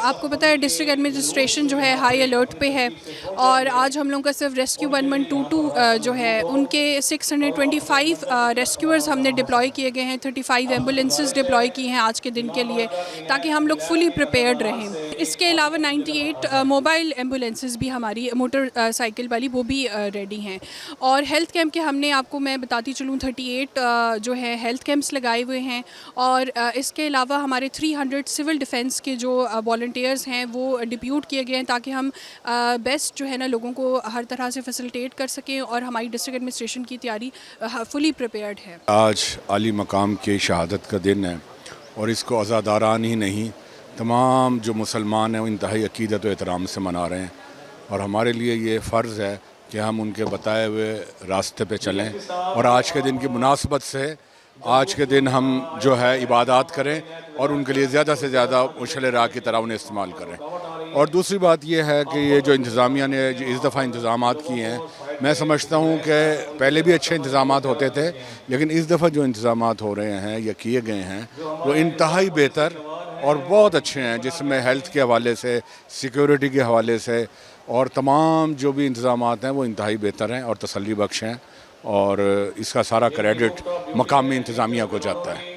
آپ کو پتہ ہے ڈسٹرکٹ ایڈمنسٹریشن جو ہے ہائی الرٹ پہ ہے، اور آج ہم لوگوں کا صرف ریسکیو 1122 جو ہے ان کے 625 ریسکیورز ہم نے ڈپلائی کیے گئے ہیں، 35 ایمبولینسز ڈپلائی کی ہیں آج کے دن کے لیے، تاکہ ہم لوگ فلی پریپیئرڈ رہیں۔ اس کے علاوہ 98 موبائل ایمبولینسز بھی ہماری موٹر سائیکل والی وہ بھی ریڈی ہیں، اور ہیلتھ کیمپ کے ہم نے آپ کو میں بتاتی چلوں 38 جو ہے ہیلتھ کیمپس لگائے ہوئے ہیں، اور اس کے علاوہ ہمارے 300 سول ڈیفنس کے جو والنٹیئرز ہیں وہ ڈپیوٹ کیے گئے ہیں، تاکہ ہم بیسٹ جو ہے نا لوگوں کو ہر طرح سے فیسلٹیٹ کر سکیں، اور ہماری ڈسٹرکٹ ایڈمنسٹریشن کی تیاری فلی پریپیئرڈ ہے۔ آج عالی مقام کی شہادت کا دن ہے، اور اس کو عزاداران ہی نہیں تمام جو مسلمان ہیں وہ انتہائی عقیدت و احترام سے منا رہے ہیں، اور ہمارے لیے یہ فرض ہے کہ ہم ان کے بتائے ہوئے راستے پہ چلیں، اور آج کے دن کی مناسبت سے آج کے دن ہم جو ہے عبادات کریں، اور ان کے لیے زیادہ سے زیادہ مشعل راہ کی طرح انہیں استعمال کریں۔ اور دوسری بات یہ ہے کہ یہ جو انتظامیہ نے اس دفعہ انتظامات کیے ہیں، میں سمجھتا ہوں کہ پہلے بھی اچھے انتظامات ہوتے تھے، لیکن اس دفعہ جو انتظامات ہو رہے ہیں یا کیے گئے ہیں وہ انتہائی بہتر اور بہت اچھے ہیں، جس میں ہیلتھ کے حوالے سے، سیکیورٹی کے حوالے سے، اور تمام جو بھی انتظامات ہیں وہ انتہائی بہتر ہیں اور تسلی بخش ہیں، اور اس کا سارا کریڈٹ مقامی انتظامیہ کو جاتا ہے۔